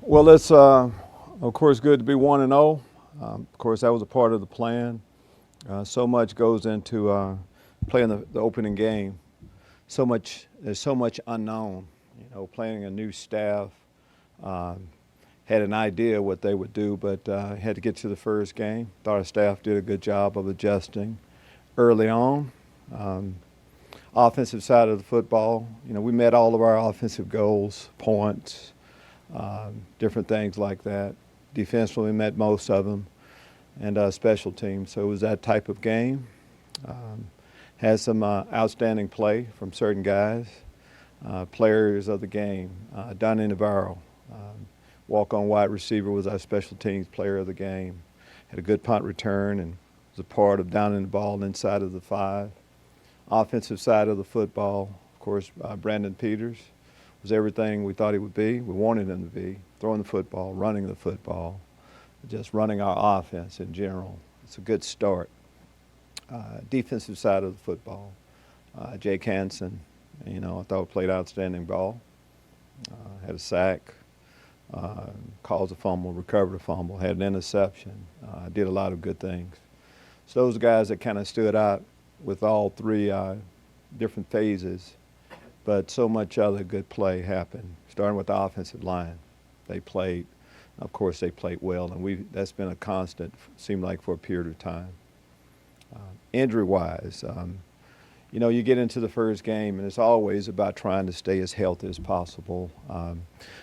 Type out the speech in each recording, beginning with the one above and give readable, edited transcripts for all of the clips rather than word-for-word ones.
Well, it's of course good to be 1-0. Of course, that was a part of the plan. So much goes into playing the opening game. There's so much unknown. You know, playing a new staff. Had an idea what they would do, but had to get to the first game. Thought our staff did a good job of adjusting early on. Offensive side of the football, you know, we met all of our offensive goals, points, different things like that. Defensively, we met most of them, and special teams. So it was that type of game. Had some outstanding play from certain guys. Players of the game, Donnie Navarro, walk-on wide receiver, was our special teams player of the game. Had a good punt return and was a part of downing the ball inside of the 5. Offensive side of the football, of course, Brandon Peters was everything we thought he would be. We wanted him to be, throwing the football, running the football, just running our offense in general. It's a good start. Defensive side of the football, Jake Hansen, you know, I thought played outstanding ball. Had a sack, caused a fumble, recovered a fumble, had an interception, did a lot of good things. So those are guys that kind of stood out with all 3 different phases, but so much other good play happened, starting with the offensive line. They played, of course, they played well, and that's been a constant, seemed like, for a period of time. Injury-wise, you know, you get into the first game, and it's always about trying to stay as healthy as possible.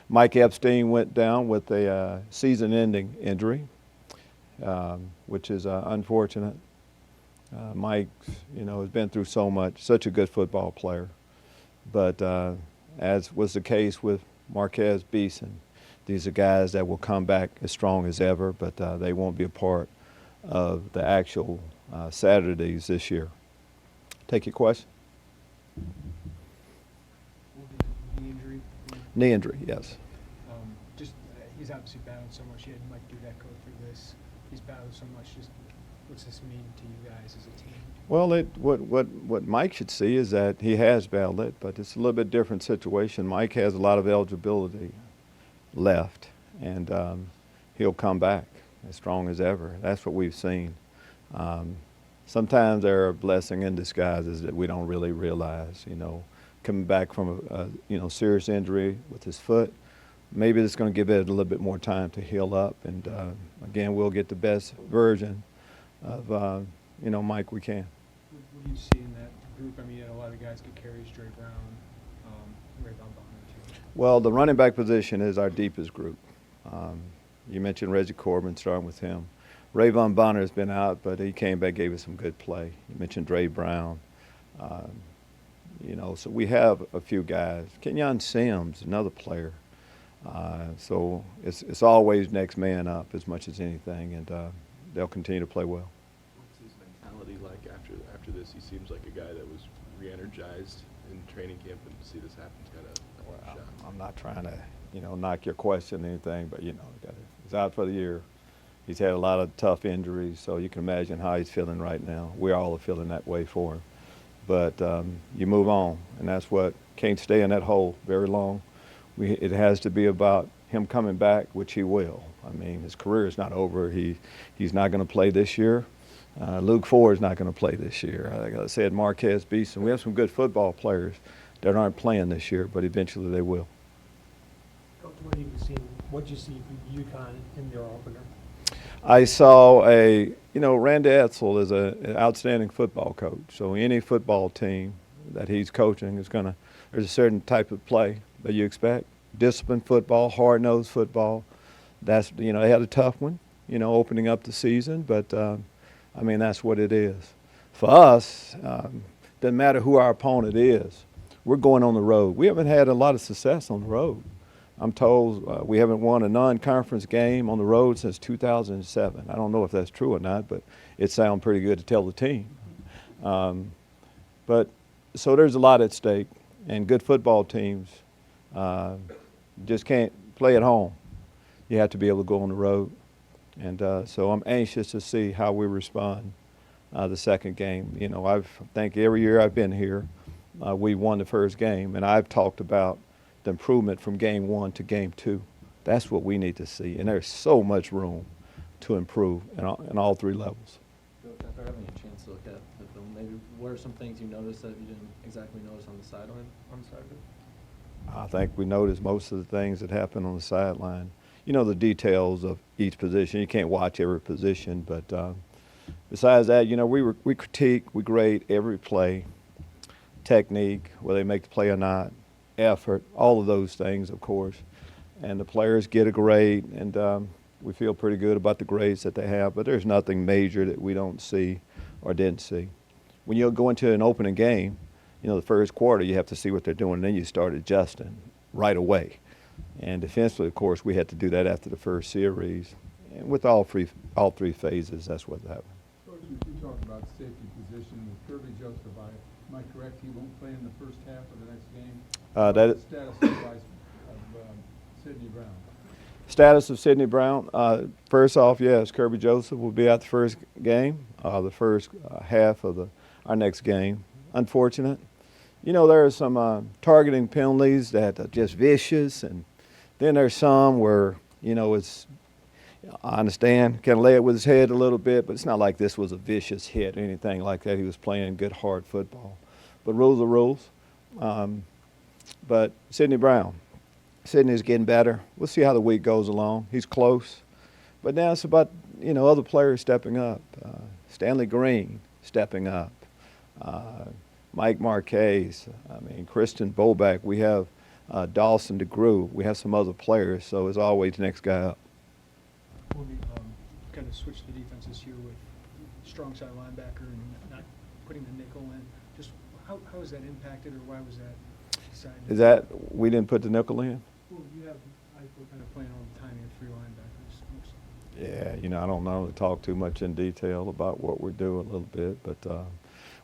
Mike Epstein went down with a season-ending injury, which is unfortunate. Mike, you know, has been through so much, such a good football player. But as was the case with Marquez Beeson, these are guys that will come back as strong as ever, but they won't be a part of the actual Saturdays this year. Take your question. Knee injury? Knee injury, yes. He's obviously battled so much. He had Mike Dudek go through this. He's battled so much. Just what's this mean to you guys as a team? Well, what Mike should see is that he has battled it, but it's a little bit different situation. Mike has a lot of eligibility left, and he'll come back as strong as ever. That's what we've seen. Sometimes there are blessing in disguises that we don't really realize. You know, coming back from a serious injury with his foot, maybe it's going to give it a little bit more time to heal up, and again, we'll get the best version of Mike we can. What do you see in that group? I mean, you had a lot of guys get carries, Dre Brown, Ray Von Bonner too. Well, the running back position is our deepest group. You mentioned Reggie Corbin, starting with him. Ray Von Bonner has been out, but he came back, gave us some good play. You mentioned Dre Brown. So we have a few guys. Kenyon Sims, another player. So it's always next man up as much as anything, and they'll continue to play well. What's his mentality like after this? He seems like a guy that was re-energized in training camp, and to see this happen is kind of a shock. I'm not trying to, knock your question or anything, but, he's out for the year. He's had a lot of tough injuries, so you can imagine how he's feeling right now. We all are feeling that way for him. But you move on, and that's what can't stay in that hole very long. It has to be about him coming back, which he will. I mean, his career is not over. He's not going to play this year. Luke Ford is not going to play this year. Like I said, Marquez Beeson. We have some good football players that aren't playing this year, but eventually they will. Coach, what did you see from UConn in their opener? I saw Randy Edsel is an outstanding football coach. So any football team that he's coaching there's a certain type of play that you expect. Disciplined football, hard-nosed football. They had a tough one, opening up the season, but that's what it is. For us, doesn't matter who our opponent is. We're going on the road. We haven't had a lot of success on the road. I'm told we haven't won a non-conference game on the road since 2007. I don't know if that's true or not, but it sounds pretty good to tell the team. So there's a lot at stake, and good football teams just can't play at home. You have to be able to go on the road. And so I'm anxious to see how we respond the second game. I think every year I've been here, we won the first game, and I've talked about the improvement from game 1 to game 2. That's what we need to see, and there's so much room to improve in all 3 levels. After having a chance to look at the film, maybe what are some things you noticed that you didn't exactly notice on the sideline on Saturday? I think we noticed most of the things that happen on the sideline. You know, the details of each position. You can't watch every position, but besides that, you know, we critique, we grade every play, technique, whether they make the play or not, effort, all of those things, of course. And the players get a grade, and we feel pretty good about the grades that they have, but there's nothing major that we don't see or didn't see. When you go into an opening game, you know, the first quarter, you have to see what they're doing, and then you start adjusting right away. And defensively, of course, we had to do that after the first series. And with all three phases, that's what happened. Coach, you talked about safety position with Kirby Joseph. Am I correct? He won't play in the first half of the next game? That is, Status of Sidney Brown. Status of Sidney Brown. First off, yes, Kirby Joseph will be at the first game, the first half of our next game. Unfortunate. You know, there are some targeting penalties that are just vicious, and then there's some where, you know, I understand, can lay it with his head a little bit, but it's not like this was a vicious hit or anything like that. He was playing good, hard football. But rules are rules. But Sidney Brown. Sidney's getting better. We'll see how the week goes along. He's close. But now it's about, you know, other players stepping up. Stanley Green stepping up. Mike Marquez. Kristen Boback. We have Dawson DeGrew. We have some other players. So as always, next guy up. When we kind of switched the defense this year with strong side linebacker and not putting the nickel in, just how has that impacted, or why was that decided? Is that we didn't put the nickel in? Well, you have, we're kind of playing all the time, you have 3 linebackers. Yeah, you know, I don't know to talk too much in detail about what we're doing a little bit, but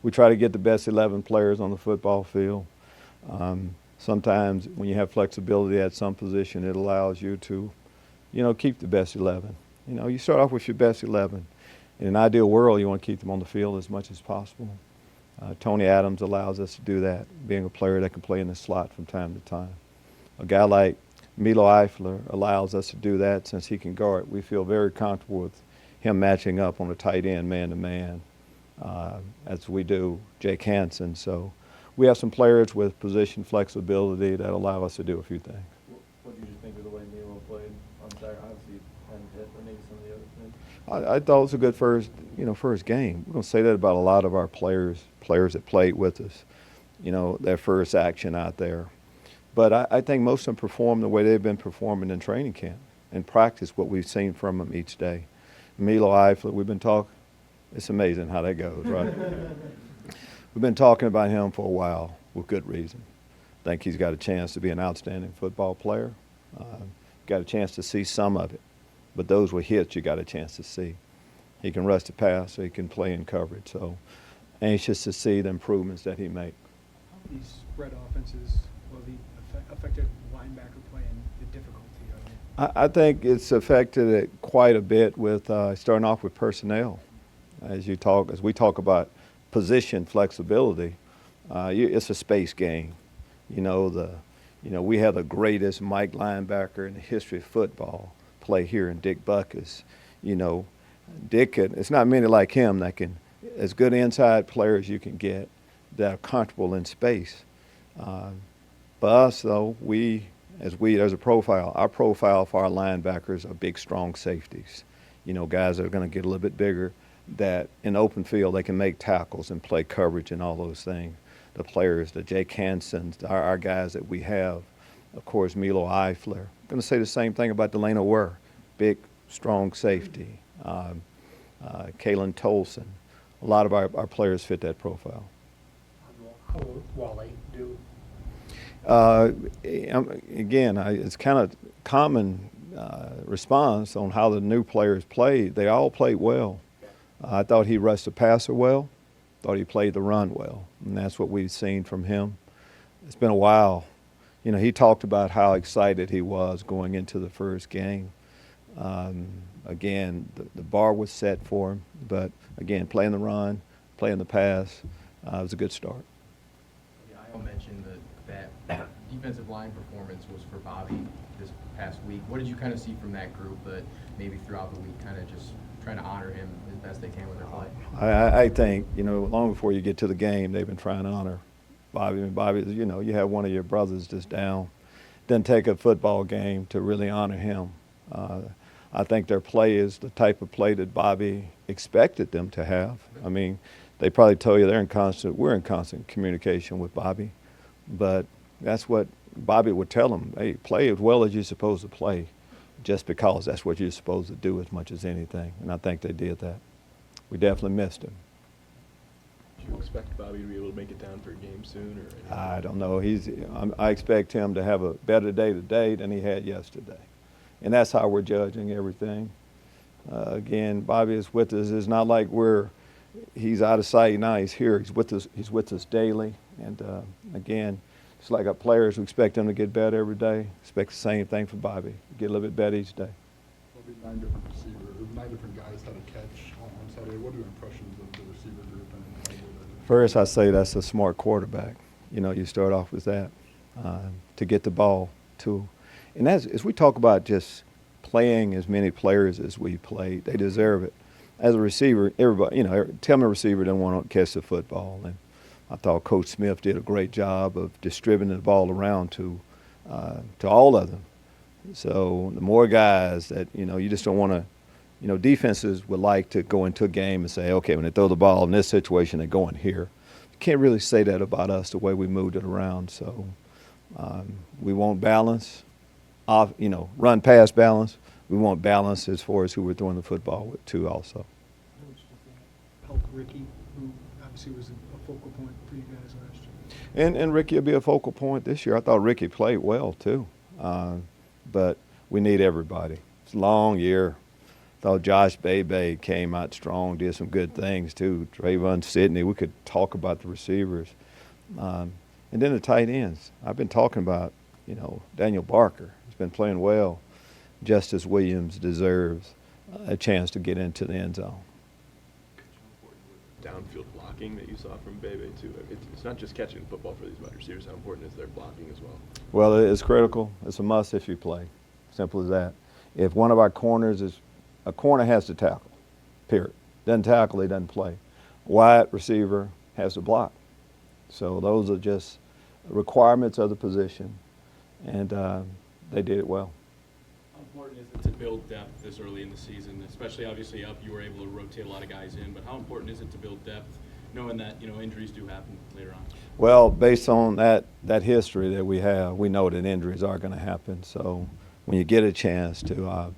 we try to get the best 11 players on the football field. Sometimes when you have flexibility at some position, it allows you to, you know, keep the best 11. You know, you start off with your best 11. In an ideal world, you want to keep them on the field as much as possible. Tony Adams allows us to do that, being a player that can play in the slot from time to time. A guy like Milo Eifler allows us to do that since he can guard. We feel very comfortable with him matching up on a tight end, man-to-man, as we do Jake Hansen. So we have some players with position flexibility that allow us to do a few things. What did you think of the way Milo played on Saturday? Obviously, you hadn't hit, but maybe some of the other things. I thought it was a good first game. We're going to say that about a lot of our players that played with us, you know, their first action out there. But I think most of them performed the way they've been performing in training camp and practice what we've seen from them each day. Milo Eifler, we've been talking. It's amazing how that goes, right? We've been talking about him for a while with good reason. I think he's got a chance to be an outstanding football player. Got a chance to see some of it. But those were hits you got a chance to see. He can rush the pass, so he can play in coverage. So anxious to see the improvements that he makes. How these spread offenses will be affected linebacker play and the difficulty of it? I think it's affected it quite a bit with starting off with personnel. As we talk about position flexibility, it's a space game. You know, we have the greatest Mike linebacker in the history of football play here in Dick Buckus. You know, Dick, it's not many like him that can, as good inside players you can get that are comfortable in space. But us, though, there's a profile. Our profile for our linebackers are big, strong safeties. You know, guys that are going to get a little bit bigger, that in open field they can make tackles and play coverage and all those things. The players, the Jake Hansons, our guys that we have, of course, Milo Eifler. I'm going to say the same thing about Delano Ware, big, strong safety. Kalen Tolson. A lot of our players fit that profile. How will Wally do? Again, it's kind of common response on how the new players played. They all played well. I thought he rushed the passer well. Thought he played the run well, and that's what we've seen from him. It's been a while. You know, he talked about how excited he was going into the first game. Again, the bar was set for him, but again, playing the run, playing the pass, it was a good start. Yeah, I mentioned that defensive line performance was for Bobby this past week. What did you kind of see from that group, but maybe throughout the week, kind of just trying to honor him as best they can with their play? I think, long before you get to the game, they've been trying to honor Bobby. And Bobby, you have one of your brothers just down. Doesn't take a football game to really honor him. I think their play is the type of play that Bobby expected them to have. I mean, they probably told you we're in constant communication with Bobby. But that's what Bobby would tell them. Hey, play as well as you're supposed to play, just because that's what you're supposed to do as much as anything. And I think they did that. We definitely missed him. Do you expect Bobby to be able to make it down for a game soon? Or I don't know. I expect him to have a better day today than he had yesterday. And that's how we're judging everything. Again, Bobby is with us. It's not like he's out of sight now. He's here. He's with us daily. And again, it's like our players. We expect them to get better every day. Expect the same thing for Bobby. Get a little bit better each day. Well, 9 different receivers, 9 different guys had a catch on Saturday. What are your impressions of the receiver group? First, I say that's a smart quarterback. You start off with that to get the ball to. And as we talk about just playing as many players as we played, they deserve it. As a receiver, everybody, tell me a receiver doesn't want to catch the football. And I thought Coach Smith did a great job of distributing the ball around to all of them. So the more guys that, you just don't want to, defenses would like to go into a game and say, okay, when they throw the ball in this situation, they're going here. You can't really say that about us the way we moved it around. So we want balance, run pass balance. We want balance as far as who we're throwing the football with, too, also. How much does that help Ricky, who obviously was a focal point for you guys last year? And Ricky will be a focal point this year. I thought Ricky played well, too. But we need everybody. It's a long year. Thought Josh Bebe came out strong, did some good things too. Trayvon Sidney, we could talk about the receivers. And then the tight ends. I've been talking about, Daniel Barker. He's been playing well. Justice Williams deserves a chance to get into the end zone. Downfield blocking that you saw from Bebe too. It's not just catching football for these wide receivers. How important is their blocking as well? Well, it's critical. It's a must if you play. Simple as that. If one of our corners a corner has to tackle, period. Doesn't tackle, he doesn't play. Wide receiver has to block. So those are just requirements of the position, and they did it well. How important is it to build depth this early in the season, especially obviously up, you were able to rotate a lot of guys in, but how important is it to build depth knowing that, injuries do happen later on? Well, based on that history that we have, we know that injuries are going to happen. So when you get a chance to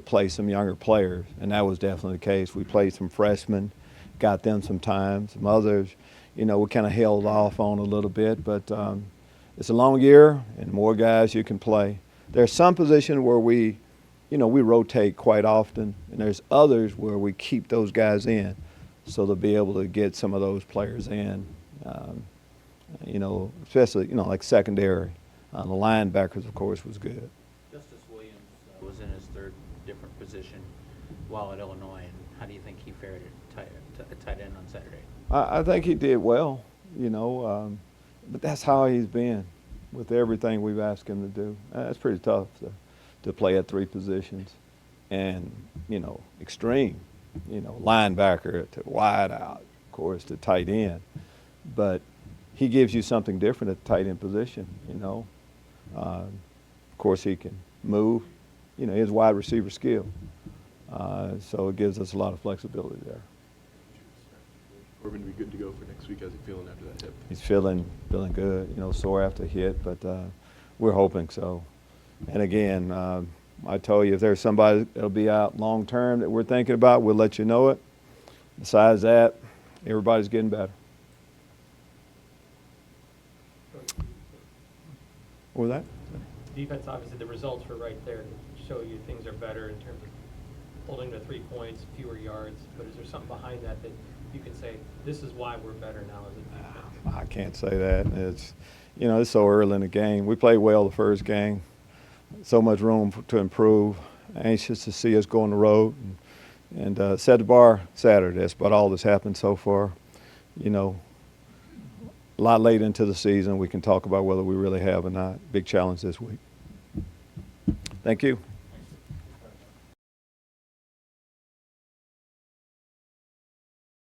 play some younger players, and that was definitely the case. We played some freshmen, got them some time. Some others, we kind of held off on a little bit, but it's a long year and more guys you can play. There's some positions where we rotate quite often, and there's others where we keep those guys in so they'll be able to get some of those players in, especially, like secondary. The linebackers, of course, was good. Justice Williams was in his third different position while at Illinois, and how do you think he fared at tight end on Saturday? I think he did well, but that's how he's been with everything we've asked him to do. It's pretty tough to play at 3 positions and, extreme, linebacker to wide out, of course, to tight end. But he gives you something different at the tight end position, Of course, he can move, his wide receiver skill. So it gives us a lot of flexibility there. Corbin to be good to go for next week. How's he feeling after that hip? He's feeling good, sore after hit, but we're hoping so. And again, I told you if there's somebody that'll be out long term that we're thinking about, we'll let you know it. Besides that, everybody's getting better. What was that? Defense, obviously, the results were right there to show you things are better in terms of holding the 3 points, fewer yards. But is there something behind that you can say, this is why we're better now as a defense? I can't say that. It's so early in the game. We played well the first game. So much room to improve. Anxious to see us go on the road and set the bar Saturday. That's about all that's happened so far. a lot late into the season. We can talk about whether we really have or not. Big challenge this week. Thank you.